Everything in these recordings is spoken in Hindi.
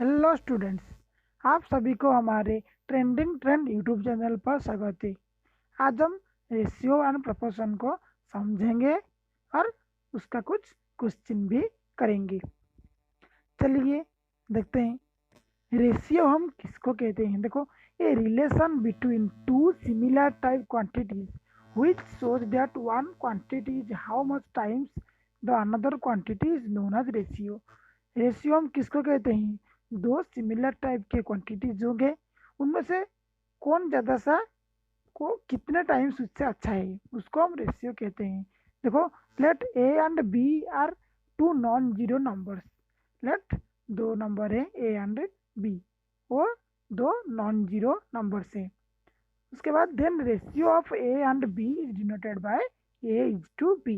हेलो स्टूडेंट्स, आप सभी को हमारे ट्रेंडिंग ट्रेंड यूट्यूब चैनल पर स्वागत है। आज हम रेशियो एंड प्रपोर्शन को समझेंगे और उसका कुछ क्वेश्चन भी करेंगे। चलिए देखते हैं रेशियो हम किसको कहते हैं। देखो, a relation between two similar type quantities which shows that one quantity is how much times the another quantity is known as ratio। Ratio हम किसको कहते हैं? दो सिमिलर टाइप के क्वांटिटीज होंगे, उनमें से कौन ज़्यादा सा को कितने टाइम्स उससे अच्छा है उसको हम रेशियो कहते हैं। देखो, let A and B are two non zero numbers. Let दो नंबर है ए एंड बी, वो दो नॉन जीरो नंबर्स है। उसके बाद then ratio of A and B is denoted by A is to B.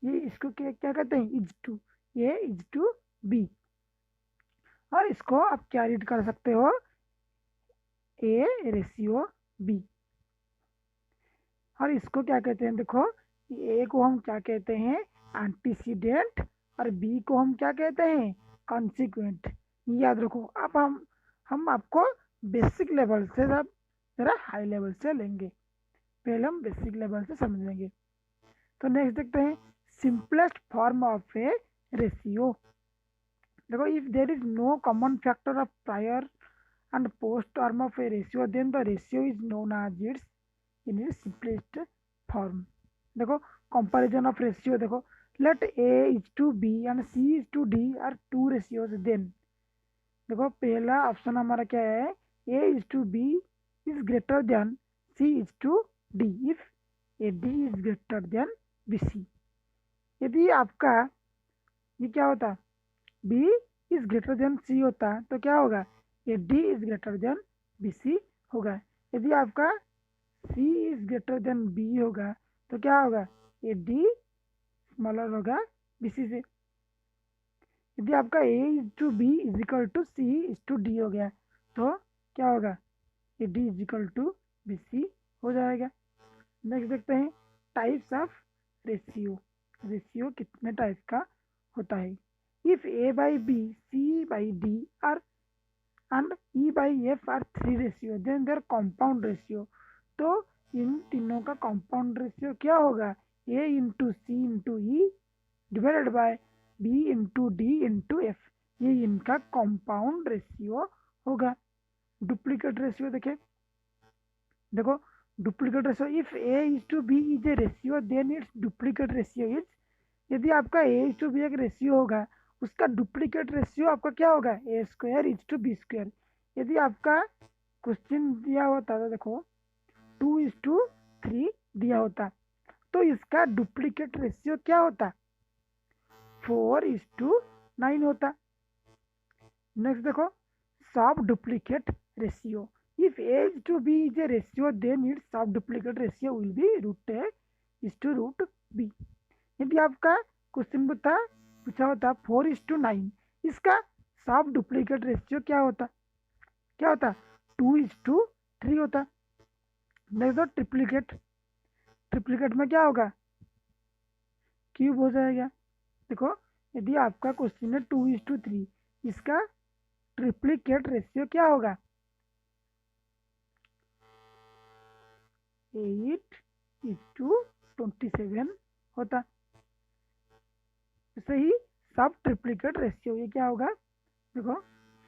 ये इसको क्या कहते हैं? Is to A is to B. और इसको आप क्या रीड कर सकते हो? A ratio B. और इसको क्या कहते हैं? देखो, ए को हम क्या कहते हैं? एंटीसीडेंट। और बी को हम क्या कहते हैं? कॉन्सिक्वेंट। याद रखो। अब हम आपको बेसिक लेवल से जरा हाई लेवल से लेंगे। पहले हम बेसिक लेवल से समझेंगे। तो नेक्स्ट देखते हैं simplest form of a ratio. देखो, if there is no common factor of prior and post term of a ratio, then the ratio is known as its in its simplest form। देखो, comparison of ratio। देखो, let a is to b and c is to d are two ratios, then देखो पहला ऑप्शन हमारा क्या है? a is to b is greater than c is to d if ad is greater than bc। यदि आपका ये क्या होता? b is greater than c होता तो क्या होगा? A D is greater than B C होगा। यदि आपका C is greater than B होगा तो क्या होगा? ए डी स्मॉलर होगा बी सी से। यदि आपका A is to B is equal to C is to D हो गया तो क्या होगा? A D is equal to B C हो जाएगा। नेक्स्ट देखते हैं टाइप्स ऑफ रेशियो। रेशियो कितने टाइप का होता है? If A by B, C by D are and E by F are three ratio, then their compound ratio. तो इन तीनों का कंपाउंड रेशियो क्या होगा? A into C into E divided by B into D into F. ये इनका कंपाउंड रेशियो होगा। डुप्लीकेट रेशियो देखे, देखो duplicate ratio if A is to B is a ratio then it's duplicate ratio is. यदि आपका A इज टू B एक रेशियो होगा, उसका डुप्लीकेट रेशियो आपका क्या होगा? A square is to B square. यदि आपका क्वेश्चन दिया होता तो देखो 2:3 दिया होता तो इसका डुप्लीकेट रेशियो क्या होता? 4:9 होता। नेक्स्ट देखो sub duplicate ratio. If A is to B is a ratio then its sub duplicate ratio will be √a is to √b। यदि आपका क्वेश्चन पूछा होता 4:9, इसका सब डुप्लीकेट रेशियो क्या होता? 2:3 होता। नेक्स्ट दो ट्रिप्लीकेट। ट्रिप्लीकेट में क्या होगा? क्यूब हो जाएगा। देखो, यदि आपका क्वेश्चन है 2:3, इसका ट्रिप्लीकेट रेशियो क्या होगा? 8:27 होता। सही सब ट्रिप्लीकेट रेशियो ये क्या होगा? देखो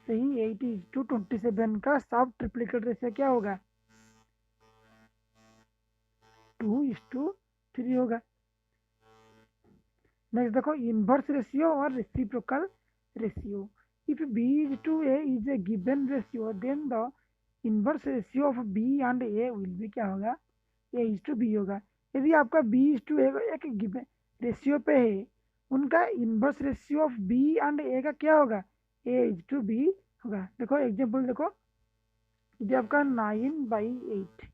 सही 8:27 का सब ट्रिप्लीकेट रेशियो क्या होगा? 2:3 होगा। नेक्स्ट देखो इनवर्स रेशियो और reciprocal ratio. If B is to A is a given ratio then the inverse ratio of B and A will be क्या होगा? ए इज टू बी होगा। यदि आपका बी इज टू ए एक गिवन रेशियो पे है, उनका inverse ratio of B and A का क्या होगा? ए इज टू बी होगा। देखो एग्जाम्पल देखो, यदि आपका 9/8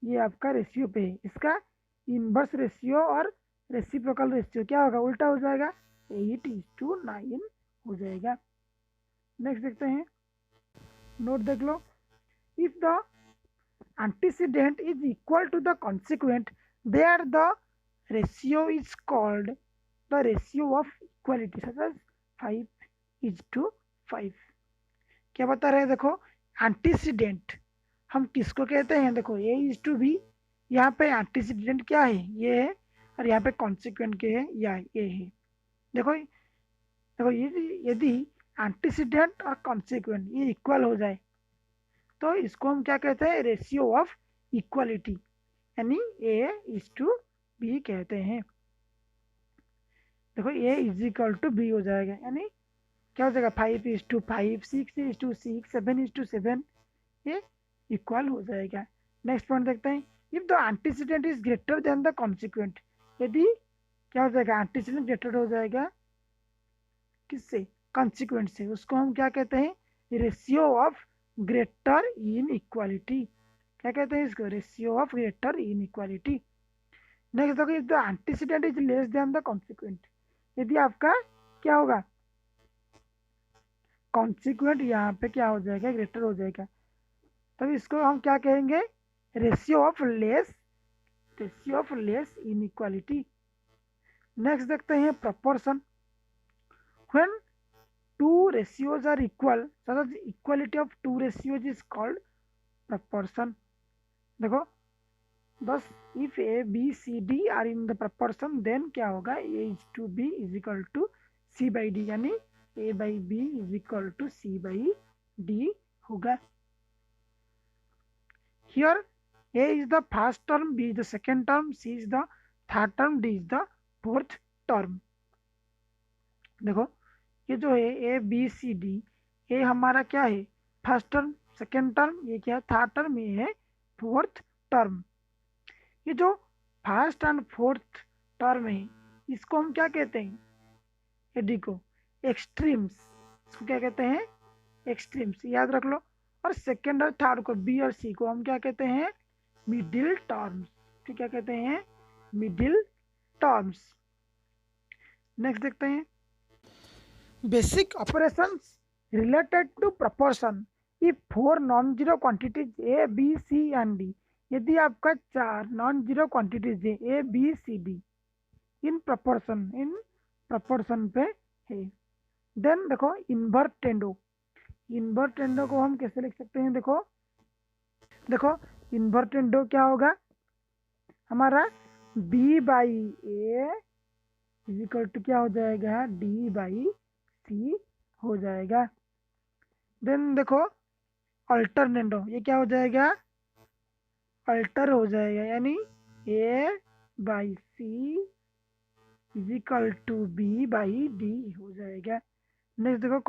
ये आपका रेशियो पे है, इसका इनवर्स रेशियो और रेसिप्रोकल रेशियो क्या होगा? उल्टा हो जाएगा, 8:9 हो जाएगा। नेक्स्ट देखते हैं, नोट देख लो। If the antecedent is equal to the consequent there the ratio is called the ratio of equality such as 5:5। क्या बता रहे हैं देखो, एंटीसीडेंट हम किसको कहते हैं, देखो ए इज टू बी, यहाँ पे एंटीसीडेंट क्या है, ये है, और यहाँ पे कॉन्सिक्वेंट क्या है, या ये है। देखो देखो यदि एंटीसीडेंट और कॉन्सिक्वेंट ये इक्वल हो जाए तो इसको हम क्या कहते हैं, रेशियो ऑफ इक्वालिटी, यानी ए इज टू बी कहते हैं। देखो ए इज इक्वल टू बी हो जाएगा, यानी क्या हो जाएगा, 5:5, 6:6, 7:7, ये इक्वल हो जाएगा। नेक्स्ट पॉइंट देखते हैं, if the antecedent is greater then the consequent, यदि क्या हो जाएगा, एंटीसीडेंट ग्रेटर हो जाएगा किससे, कॉन्सिक्वेंट से, उसको हम क्या कहते हैं, ratio of greater inequality, क्या कहते हैं इसको, ratio of greater inequality. Next देखो, if the antecedent is less than the consequent, यदि आपका क्या होगा, कॉन्सिक्वेंट यहाँ पे क्या हो जाएगा, ग्रेटर हो जाएगा, तब इसको हम क्या कहेंगे, ratio of less inequality. Next देखते हैं proportion, when two ratios are equal, so the equality of two ratios is called proportion। देखो बस if A B C D are in the proportion then क्या होगा, A is to B is equal to C by D, यानी A by B is equal to C by D होगा। Here A is the first term, B is the second term, C is the third term, D is the fourth term। देखो ये जो है ए बी सी डी, ए हमारा क्या है, फर्स्ट टर्म, सेकेंड टर्म, ये क्या है, थर्ड टर्म, ये है फोर्थ टर्म। ये जो फर्स्ट एंड फोर्थ टर्म है इसको हम क्या कहते हैं, एडी को एक्सट्रीम्स, इसको क्या कहते हैं, एक्सट्रीम्स, याद रख लो। और सेकेंड और थर्ड को, बी और सी को हम क्या कहते हैं, मिडिल टर्म्स, तो क्या कहते हैं, मिडिल टर्म्स। नेक्स्ट देखते हैं, basic operations related to proportion, if 4 non zero quantities A B C and D, यदि आपका 4 नॉन जीरो क्वांटिटीज है A B C D in proportion पे है, देन देखो इन्वर्टेंडो को हम कैसे लिख सकते हैं, देखो इन्वर्टेंडो क्या होगा, हमारा b by A is equal to क्या हो जाएगा, d बाई सी हो जाएगा। देन देखो अल्टरनेंडो, ये क्या हो जाएगा, अल्टर हो जाएगा, यानी a by C is equal to b by D हो जाएगा। नेक्स्ट देखो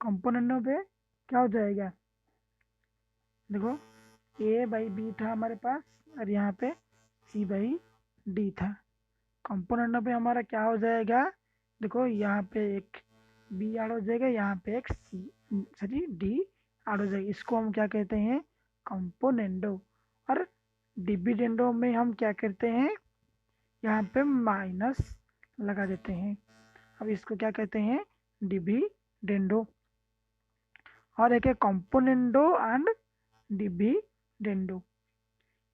कंपोनेंडो पे क्या हो जाएगा, देखो a बाई बी था हमारे पास और यहाँ पे c बाई डी था। कंपोनेंटों पे हमारा क्या हो जाएगा, देखो यहाँ पे एक b ऐड हो जाएगा, यहाँ पे एक d ऐड हो जाएगा, इसको हम क्या कहते हैं, कंपोनेंडो। और डिविडेंडो में हम क्या करते हैं, यहाँ पे माइनस लगा देते हैं, अब इसको क्या कहते हैं, डिविडेंडो। और एक है कंपोनेंडो एंड डिविडेंडो,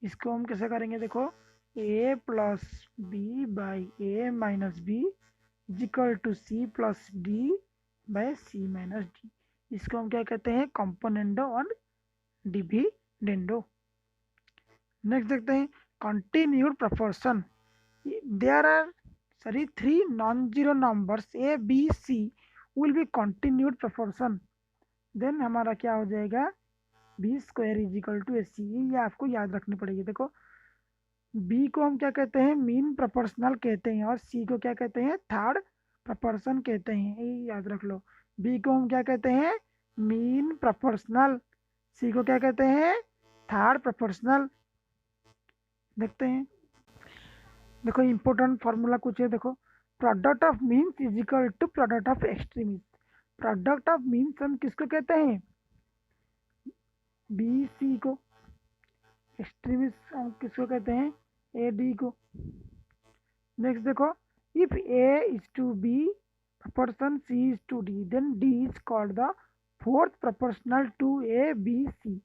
इसको हम कैसे करेंगे, देखो a plus B by A minus B is equal to C plus D by C minus D, इसको हम क्या कहते हैं, कंपोनेंडो और डिविडेंडो। नेक्स्ट देखते हैं continued proportion, there are 3 non zero numbers A B C will be continued proportion, then हमारा क्या हो जाएगा, B square is equal to A C, ये आपको याद रखनी पड़ेगी। देखो बी को हम क्या कहते हैं, मीन प्रोपोर्शनल कहते हैं, और सी को क्या कहते हैं, थर्ड प्रोपोर्शन कहते हैं, ये याद रख लो। बी को हम क्या कहते हैं, मीन प्रोपोर्शनल, सी को क्या कहते हैं, थर्ड प्रोपोर्शनल। देखते हैं, देखो इंपॉर्टेंट फार्मूला कुछ है, देखो product of means is equal to product of extremes. Product of means हम किसको कहते हैं, बी सी को, एक्सट्रीमिस हम किसको कहते हैं, ए डी को। नेक्स्ट देखो, if A is to B proportion c is to d, then d is called the fourth proportional to a b c,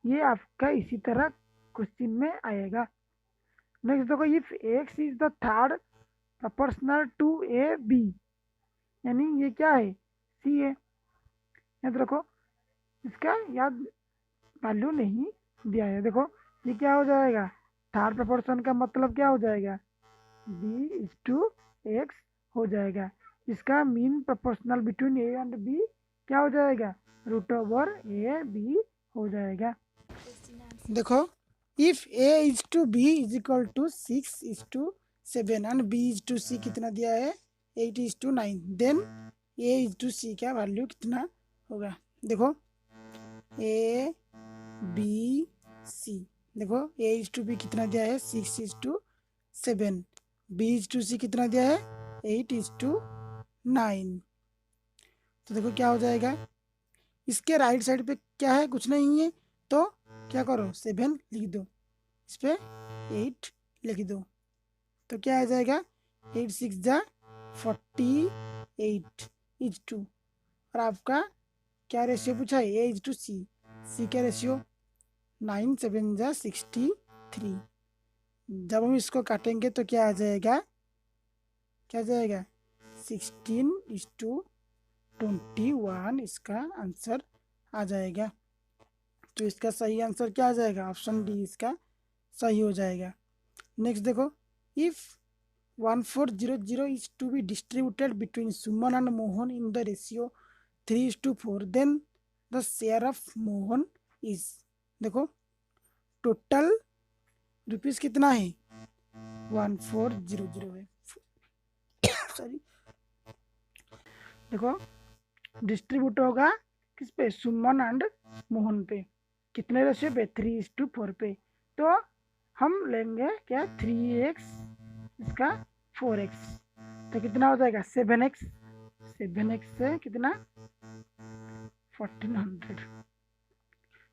ये आपका इसी तरह क्वेश्चन में आएगा। नेक्स्ट देखो, if x is the third proportional to a b, यानी ये क्या है, सी है। याद रखो, इसका याद वैल्यू नहीं दिया है। देखो ये क्या हो जाएगा, थर्ड प्रपोर्शन का मतलब क्या हो जाएगा, b/x हो जाएगा। इसका mean proportional between A and B क्या हो जाएगा, √a/b हो जाएगा। देखो इफ a/b = 6:7 एंड b/c कितना दिया है 8:9, देन a/c का वैल्यू कितना होगा। देखो a b c, देखो a/b कितना दिया है 6:7, b/c कितना दिया है 8:9। तो देखो क्या हो जाएगा, इसके राइट साइड पे क्या है, कुछ नहीं है, तो क्या करो 7 लिख दो, इस पे 8 लिख दो, तो क्या आ जाएगा 8 6 जा 48:2। और आपका क्या रेशियो पूछा है a/c, c का रेशियो 9 7 जा 63। जब हम इसको काटेंगे तो क्या आ जाएगा, क्या आ जाएगा 16:21, इसका आंसर आ जाएगा। तो इसका सही आंसर क्या आ जाएगा, ऑप्शन डी इसका सही हो जाएगा। नेक्स्ट देखो, if 1400 is to be distributed between Suman and Mohan in the ratio 3:4, then the share of Mohan is, देखो टोटल रुपीज कितना है 1400 है सॉरी। देखो डिस्ट्रीब्यूट होगा किस पे, सुमन एंड मोहन पे, कितने रेशियो पे 3:4 पे। तो हम लेंगे क्या 3x, इसका 4x, तो कितना हो जाएगा 7x, 7x से कितना 1400,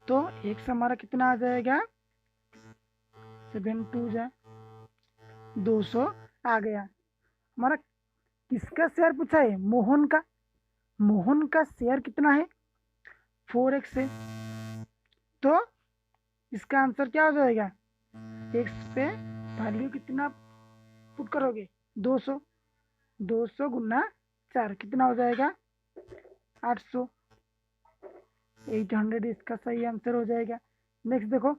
तो x हमारा कितना आ जाएगा 7 2 जा 200 आ गया। हमारा किसका शेयर पूछा है, मोहन का, मोहन का शेयर कितना है 4x है, तो इसका आंसर क्या हो जाएगा, x पे वैल्यू कितना पुट करोगे 200, 200 गुना 4 कितना हो जाएगा 800, 800 इसका सही आंसर हो जाएगा। नेक्स्ट देखो,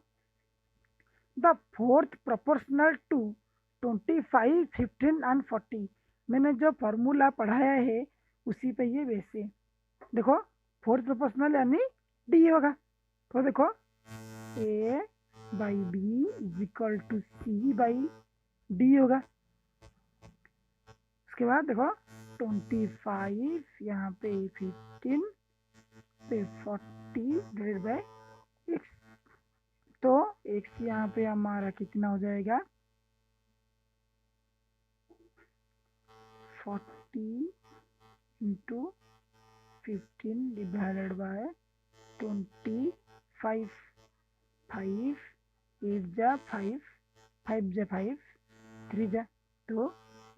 the fourth proportional to 25 15 and 40, मैंने जो फॉर्मूला पढ़ाया है उसी पे ये वैसे। देखो फोर्थ प्रोपोर्शनल यानी डी होगा, तो देखो a/b = c/d होगा। उसके बाद देखो 25 यहाँ पे 15 पे 40 डिवाइड बाय x, तो x यहाँ पे हमारा कितना हो जाएगा 40 × 15 डिवाइडेड बाय 25, 5 8 जा 5, 5 जा 5, 3 जा, तो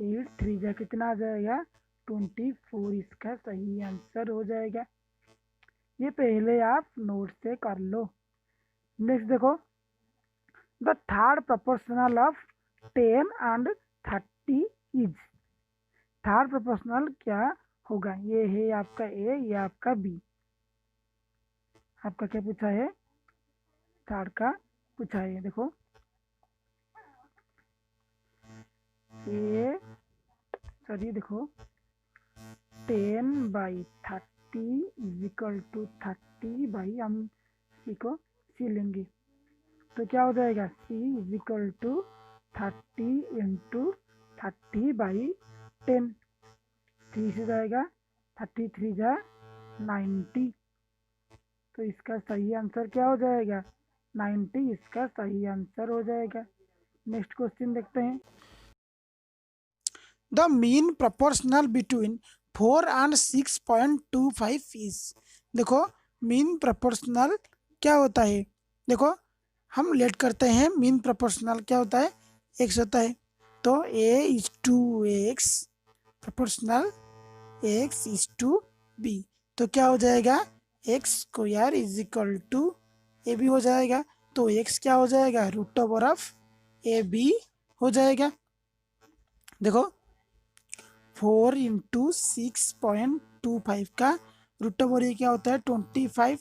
8 3 जा कितना आ जाएगा 24, इसका सही आंसर हो जाएगा। ये पहले आप नोट से कर लो। नेक्स्ट देखो, the third proportional of 10 and 30 is, third proportional क्या होगा, ये है आपका ए, ये आपका बी, आपका क्या पूछा है थर्ड का पूछा है। देखो ए सॉरी देखो 10/30 = 30 हम सी को सी लेंगे, तो क्या हो जाएगा c = 30 × 30/10, 3 से जाएगा 33 जा 90, तो इसका सही आंसर क्या हो जाएगा 90, इसका सही आंसर हो जाएगा। नेक्स्ट क्वेश्चन देखते हैं, the mean proportional between 4 and 6.25 is, देखो मीन प्रोपोर्शनल क्या होता है, देखो हम लेट करते हैं, मीन प्रोपोर्शनल क्या होता है x होता है, तो a/x प्रोपोर्शनल x/b, तो क्या हो जाएगा x² = ab हो जाएगा, तो x क्या हो जाएगा √ab हो जाएगा। देखो 4 × 25 का रूट ओवर ये क्या होता है 25।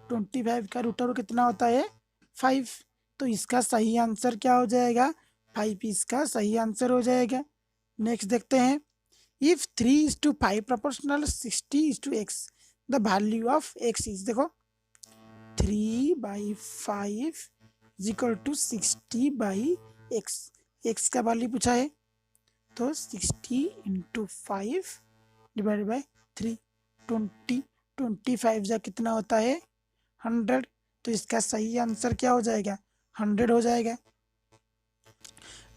25 का रूट ओवर कितना होता है 5। तो इसका सही आंसर क्या हो जाएगा 5 इसका सही आंसर हो जाएगा। नेक्स्ट देखते हैं, if 3:5 proportional 60:x the value of x is, देखो 3/5 is equal to 60/x। x का वैल्यू पूछा है तो 60 × 5 डिवाइडेड बाई 3, 20, 25 जा कितना होता है 100। तो इसका सही आंसर क्या हो जाएगा 100 हो जाएगा।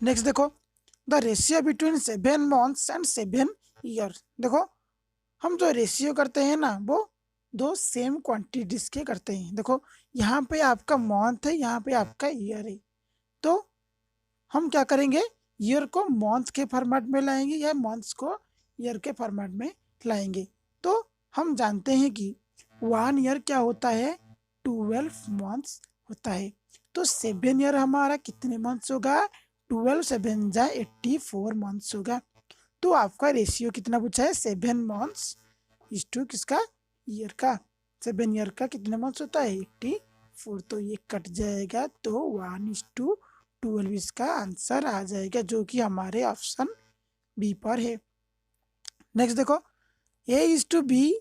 नेक्स्ट देखो, the ratio between 7 months and 7 years। देखो हम जो रेशियो करते हैं ना वो दो सेम क्वांटिटीज के करते हैं। देखो यहाँ पे आपका मंथ है, यहाँ पे आपका ईयर है, तो हम क्या करेंगे ईयर को मंथ के फॉर्मेट में लाएंगे या मंथ्स को ईयर के फॉर्मेट में लाएंगे। तो हम जानते हैं कि 1 ईयर क्या होता है 12 मंथ्स होता है। तो 7 ईयर हमारा कितने मंथ्स होगा 12 7 जा 84 मंथ्स होगा। तो आपका रेशियो कितना पूछा है 7 मंथ्स इस टू किसका ईयर का। 7 ईयर का कितने मंथ्स होता है 84। तो ये कट जाएगा तो 1:12 इसका आंसर आ जाएगा जो कि हमारे ऑप्शन बी पर है। नेक्स्ट देखो, A:B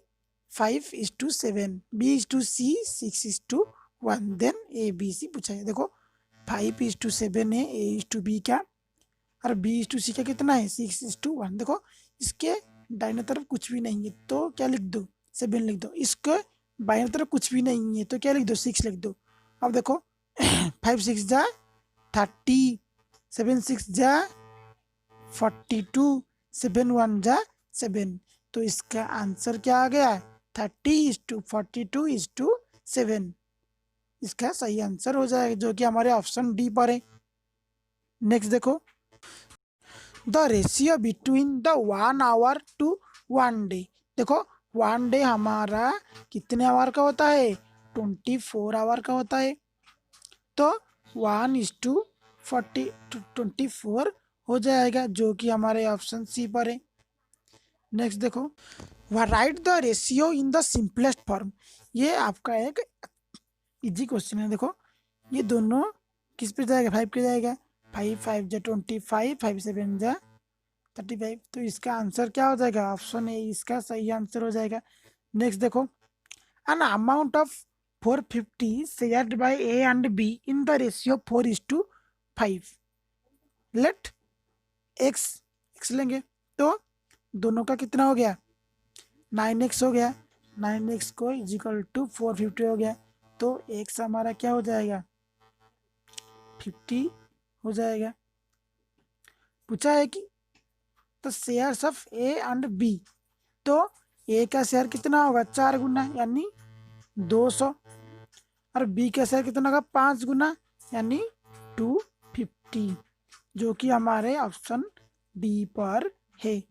5:7, B:C 6:1, देन ABC पूछा है। देखो 5:7 है A:B का और B:C का कितना है 6:1। देखो इसके दाहिने तरफ कुछ भी नहीं है तो क्या लिख दो 7 लिख दो, इसके बाईं तरफ कुछ भी नहीं है तो क्या लिख दो 6 लिख दो। अब देखो 5 6 जा 30, 7 6 जा 42, 7 1 जा 7। तो इसका आंसर क्या आ गया 30:42:7 इसका सही आंसर हो जाएगा जो कि हमारे ऑप्शन डी पर है। नेक्स्ट देखो, the ratio between the 1 hour to 1 day। देखो 1 डे हमारा कितने आवर का होता है 24 आवर का होता है। तो 1:24 हो जाएगा जो कि हमारे ऑप्शन सी पर है। नेक्स्ट देखो, right the ratio in the simplest form. ये आपका एक इजी क्वेश्चन है। देखो ये दोनों किस पे जाएगा 5 पे जाएगा, 5 5 जा 25, 5 7 जा 35। तो इसका आंसर क्या हो जाएगा ऑप्शन ए इसका सही आंसर हो जाएगा। नेक्स्ट देखो, an amount of 450 shared by A and B in the ratio 4:5। Let x लेंगे तो दोनों का कितना हो गया 9x हो गया, 9x को इजिकल टू 450 हो गया। तो x हमारा क्या हो जाएगा 50 हो जाएगा। पूछा है कि तो shares of A and B, तो A का शेयर कितना होगा 4 गुना यानी 200 और B का शेयर कितना होगा 5 गुना यानी 250 जो कि हमारे ऑप्शन डी पर है।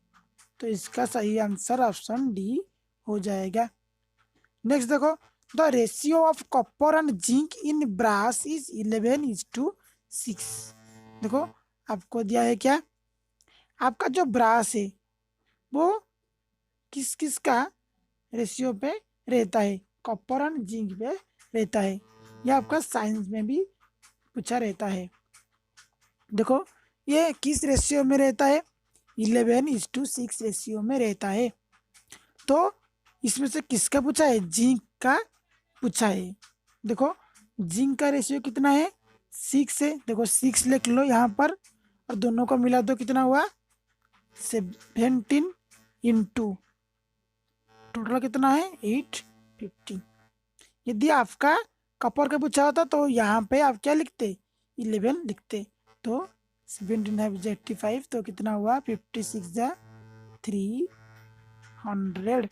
तो इसका सही आंसर ऑप्शन डी हो जाएगा। नेक्स्ट देखो, the ratio of copper and zinc in brass is 11:6। देखो आपको दिया है क्या आपका जो ब्रास है वो किस किस का रेशियो पे रहता है कॉपर एंड जिंक पे रहता है। यह आपका साइंस में भी पूछा रहता है। देखो ये किस रेशियो में रहता है 11:6 रेशियो में रहता है। तो इसमें से किसका पूछा है जिंक का पूछा है। देखो जिंक का रेशियो कितना है 6 है। देखो 6 लिख लो यहाँ पर और दोनों को मिला दो कितना हुआ 17 इंटू टोटल कितना है 850। यदि आपका कॉपर का पूछा होता तो यहाँ पे आप क्या लिखते 11 लिखते। तो 17 85 तो कितना हुआ 56 जा 300।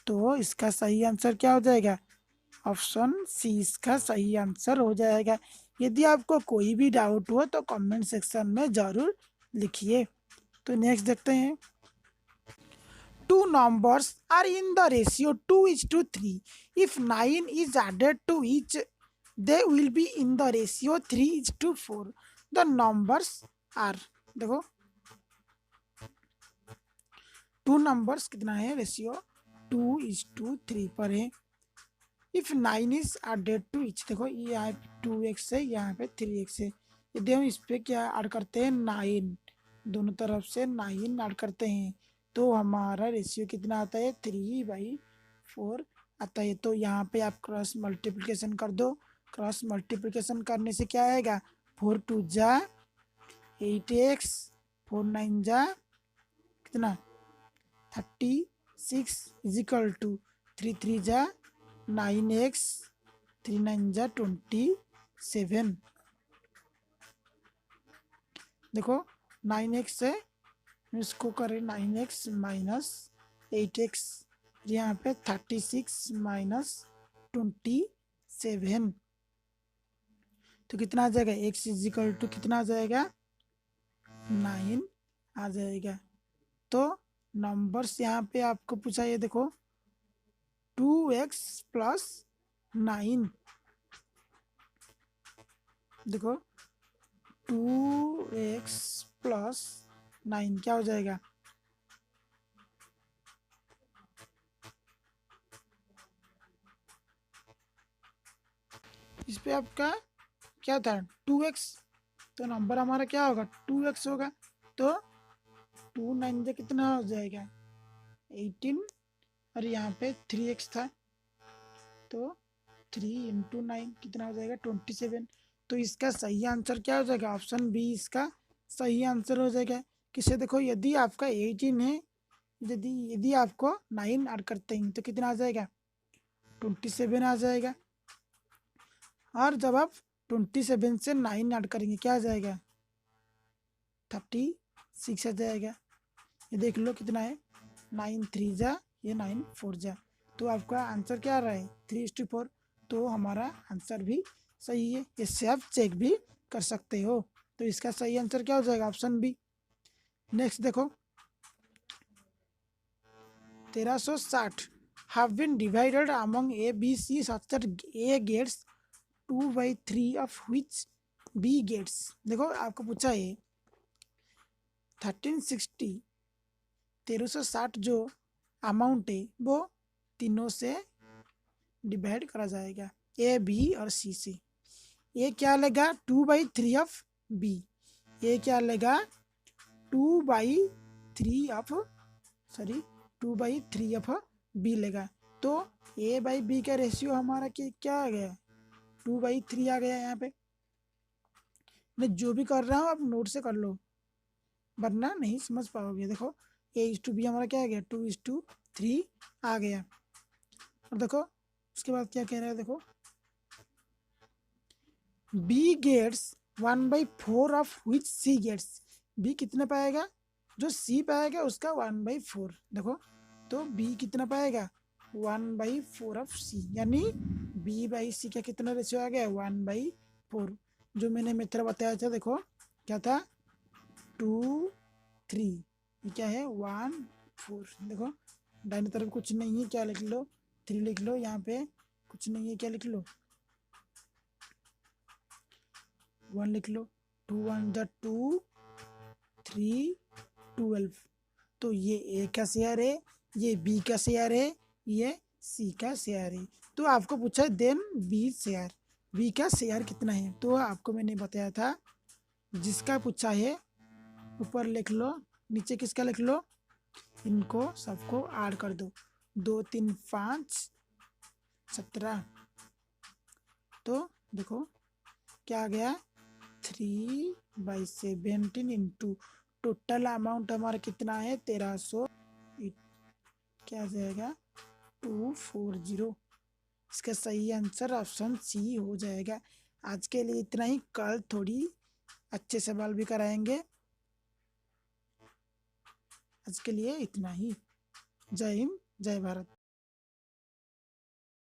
तो इसका सही आंसर क्या हो जाएगा ऑप्शन सी इसका सही आंसर हो जाएगा। यदि आपको कोई भी डाउट हो तो कमेंट सेक्शन में जरूर लिखिए। तो नेक्स्ट देखते हैं, 2 numbers are in the ratio 2:3. If 9 is added to each, they will be in the ratio 3:4. The numbers are, देखो 2 numbers कितना है रेशियो 2:3 पर है। If 9 is added to each, देखो ये यहाँ पे 2x है, यहाँ पे 3x है। यदि हम इस पे क्या ऐड करते हैं 9, दोनों तरफ से 9 ऐड करते हैं तो हमारा रेशियो कितना आता है 3/4 आता है। तो यहाँ पे आप क्रॉस मल्टीप्लिकेशन कर दो। क्रॉस मल्टीप्लिकेशन करने से क्या आएगा 4 2 जा 8x, 4 9 जा कितना 36 इजिकल टू 3 3 जा 9x, 3 9 जा 27। देखो 9x है, इसको करें 9x माइनस 8x, यहाँ पे 36 माइनस 27 तो कितना आ जाएगा x इजिकल टू कितना आ जाएगा 9 आ जाएगा। तो नंबर्स यहाँ पे आपको पूछा ये देखो 2x प्लस 9, देखो 2x प्लस 9 क्या हो जाएगा इस पे आपका क्या था 2x, तो नंबर हमारा क्या होगा 2x होगा। तो 2 9 से कितना हो जाएगा 18 और यहाँ पे 3x था तो 3 × 9 कितना हो जाएगा 27। तो इसका सही आंसर क्या हो जाएगा ऑप्शन बी इसका सही आंसर हो जाएगा। किसे देखो यदि आपका 18 है, यदि आपको 9 ऐड करते हैं तो कितना आ जाएगा 27 आ जाएगा। और जब आप 27 से 9 ऐड करेंगे क्या आ जाएगा 36 आ जाएगा। ये देख लो कितना है 9 3 जा ये 9 4 जा। तो आपका आंसर क्या आ रहा है 3:4। तो हमारा आंसर भी सही है, इससे आप चेक भी कर सकते हो। तो इसका सही आंसर क्या हो जाएगा ऑप्शन बी। नेक्स्ट देखो 1360 have been divided among A, B, C such that A gets 2/3 of which B gets। देखो आपको पूछा है 1360 जो अमाउंट है वो तीनों से डिवाइड करा जाएगा ए बी और सी से। ये क्या लेगा 2/3 ऑफ बी, ये क्या लेगा 2/3 ऑफ बी लेगा। तो ए बाई बी का रेशियो हमारा क्या आ गया 2/3 आ गया। यहाँ पे मैं जो भी कर रहा हूँ आप नोट से कर लो वरना नहीं समझ पाओगे। देखो A:B हमारा क्या आ गया 2:3 आ गया। और देखो उसके बाद क्या कह रहा है देखो B gets 1/4 of which C gets. B कितना पाएगा जो C पाएगा उसका 1/4। देखो तो B कितना पाएगा 1/4 ऑफ C, यानी B/C का कितना रेशियो आ गया 1/4। जो मैंने मेथड बताया था देखो क्या था 2 3, ये क्या है 1 4। देखो दाहिने तरफ कुछ नहीं है क्या लिख लो 3 लिख लो, यहाँ पे कुछ नहीं है क्या लिख लो 1 लिख लो। 2 1 जा 2 3 12। तो ये A का शेयर है, ये B का शेयर है, ये C का शेयर है। तो आपको पूछा है देन B शेयर, B का शेयर कितना है। तो आपको मैंने बताया था जिसका पूछा है ऊपर लिख लो नीचे किसका लिख लो, इनको सबको ऐड कर दो 2 3 5 17। तो देखो क्या आ गया 3/17 इंटू टोटल अमाउंट हमारा कितना है 1300, क्या आ जाएगा 240। इसका सही आंसर ऑप्शन सी हो जाएगा। आज के लिए इतना ही, कल थोड़ी अच्छे सवाल भी कराएंगे। आज के लिए इतना ही। जय हिंद जय भारत।